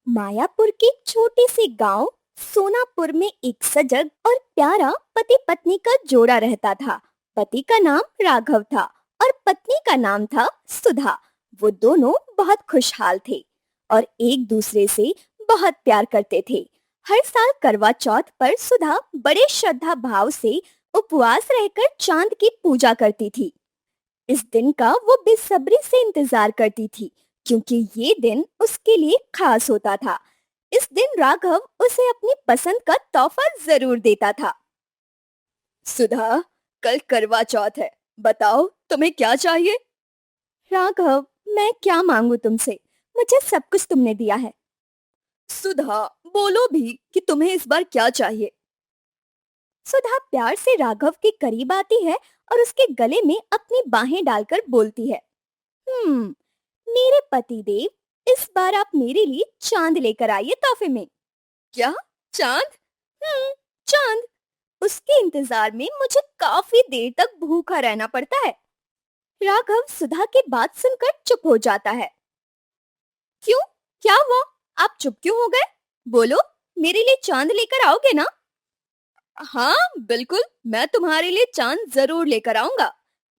मायापुर के छोटे से गांव सोनापुर में एक सजग और प्यारा पति पत्नी का जोड़ा रहता था। पति का नाम राघव था और पत्नी का नाम था सुधा। वो दोनों बहुत खुशहाल थे और एक दूसरे से बहुत प्यार करते थे। हर साल करवा चौथ पर सुधा बड़े श्रद्धा भाव से उपवास रहकर चांद की पूजा करती थी। इस दिन का वो बेसब्री से इंतजार करती थी क्योंकि ये दिन उसके लिए खास होता था। इस दिन राघव उसे अपनी पसंद का तोहफा जरूर देता था। सुधा, कल करवा चौथ है, बताओ तुम्हें क्या चाहिए? राघव, मैं क्या मांगू तुमसे, मुझे सब कुछ तुमने दिया है। सुधा, बोलो भी कि तुम्हें इस बार क्या चाहिए। सुधा प्यार से राघव के करीब आती है और उसके गले में अपनी बाहें डालकर बोलती है, मेरे पति देव, इस बार आप मेरे लिए चांद लेकर आइए तोहफे में। क्या? चांद? चांद। उसके इंतजार में मुझे काफी देर तक भूखा रहना पड़ता है। राघव सुधा की बात सुनकर चुप हो जाता है। क्यों? क्या हुआ? आप चुप क्यों हो गए? बोलो, मेरे लिए चांद लेकर आओगे ना? हाँ बिल्कुल, मैं तुम्हारे लिए चांद जरूर लेकर आऊंगा।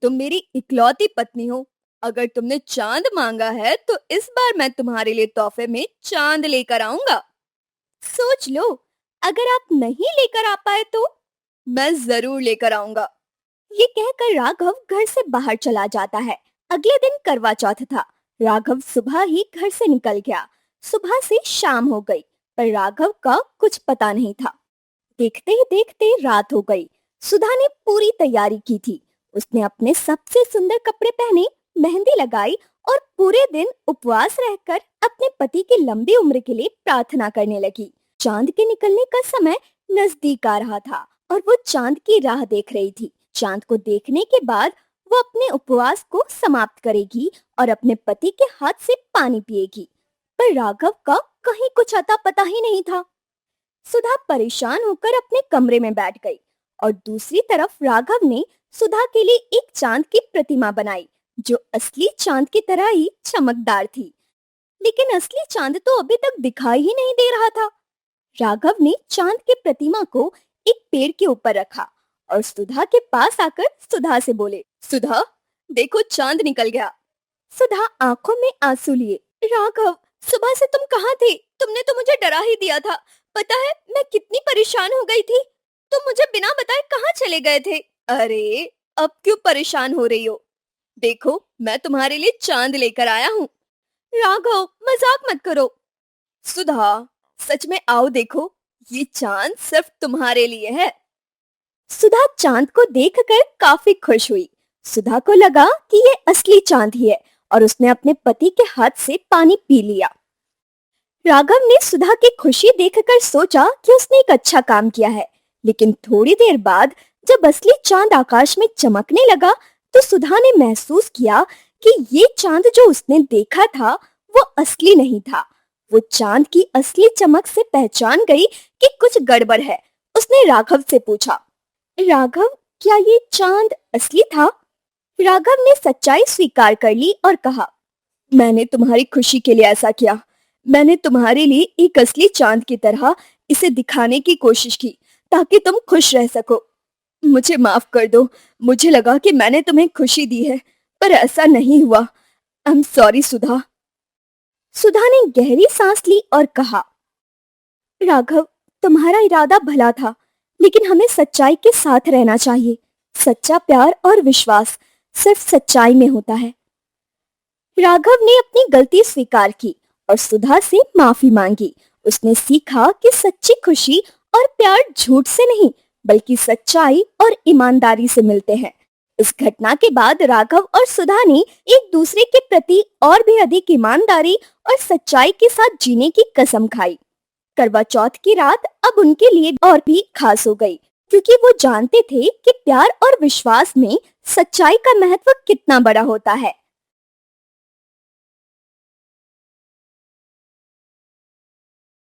तुम मेरी इकलौती पत्नी हो। अगर तुमने चांद मांगा है तो इस बार मैं तुम्हारे लिए तोहफे में चांद लेकर आऊंगा। सोच लो, अगर आप नहीं लेकर आ पाए तो? मैं जरूर लेकर आऊंगा। ये कहकर राघव घर से बाहर चला जाता है। अगले दिन करवा चौथ था। राघव सुबह ही घर से निकल गया। सुबह से शाम हो गई पर राघव का कुछ पता नहीं था। देखते ही देखते रात हो गई। सुधा ने पूरी तैयारी की थी। उसने अपने सबसे सुंदर कपड़े पहने, मेहंदी लगाई और पूरे दिन उपवास रहकर अपने पति की लंबी उम्र के लिए प्रार्थना करने लगी। चांद के निकलने का समय नजदीक आ रहा था और वो चांद की राह देख रही थी। चांद को देखने के बाद वो अपने उपवास को समाप्त करेगी और अपने पति के हाथ से पानी पिएगी। पर राघव का कहीं कुछ अता पता ही नहीं था। सुधा परेशान होकर अपने कमरे में बैठ गई और दूसरी तरफ राघव ने सुधा के लिए एक चांद की प्रतिमा बनाई जो असली चांद की तरह ही चमकदार थी। लेकिन असली चांद तो अभी तक दिखाई ही नहीं दे रहा था। राघव ने चांद की प्रतिमा को एक पेड़ के ऊपर रखा और सुधा के पास आकर सुधा से बोले, सुधा, देखो चांद निकल गया। सुधा आंखों में आंसू लिए, राघव, सुबह से तुम कहाँ थे? तुमने तो मुझे डरा ही दिया था। पता है मैं कितनी परेशान हो गई थी। तुम मुझे बिना बताए कहाँ चले गए थे? अरे, अब क्यों परेशान हो रही हो? देखो, मैं तुम्हारे लिए चांद लेकर आया हूँ। राघव, मजाक मत करो। सुधा, सच में आओ देखो, ये चांद सिर्फ तुम्हारे लिए है। सुधा चांद को देखकर काफी खुश हुई। सुधा को लगा कि ये असली चांद ही है और उसने अपने पति के हाथ से पानी पी लिया। राघव ने सुधा की खुशी देखकर सोचा कि उसने एक अच्छा काम किया है। लेकिन थोड़ी देर बाद जब असली चांद आकाश में चमकने लगा तो सुधा ने महसूस किया कि ये चांद जो उसने देखा था वो असली नहीं था। वो चांद की असली चमक से पहचान गई कि कुछ गड़बड़ है। उसने राघव से पूछा, राघव, क्या ये चांद असली था? राघव ने सच्चाई स्वीकार कर ली और कहा, मैंने तुम्हारी खुशी के लिए ऐसा किया। मैंने तुम्हारे लिए एक असली चांद की तरह इसे दिखाने की कोशिश की ताकि तुम खुश रह सको। मुझे माफ कर दो। मुझे लगा कि मैंने तुम्हें खुशी दी है पर ऐसा नहीं हुआ। आई एम सॉरी सुधा। सुधा ने गहरी सांस ली और कहा, राघव, तुम्हारा इरादा भला था लेकिन हमें सच्चाई के साथ रहना चाहिए। सच्चा प्यार और विश्वास सिर्फ सच्चाई में होता है। राघव ने अपनी गलती स्वीकार की और सुधा से माफी मांगी। उसने सीखा कि सच्ची खुशी और प्यार झूठ से नहीं बल्कि सच्चाई और ईमानदारी से मिलते हैं। इस घटना के बाद राघव और सुधा ने एक दूसरे के प्रति और भी अधिक ईमानदारी और सच्चाई के साथ जीने की कसम खाई। करवा चौथ की रात अब उनके लिए और भी खास हो गई क्योंकि वो जानते थे कि प्यार और विश्वास में सच्चाई का महत्व कितना बड़ा होता है।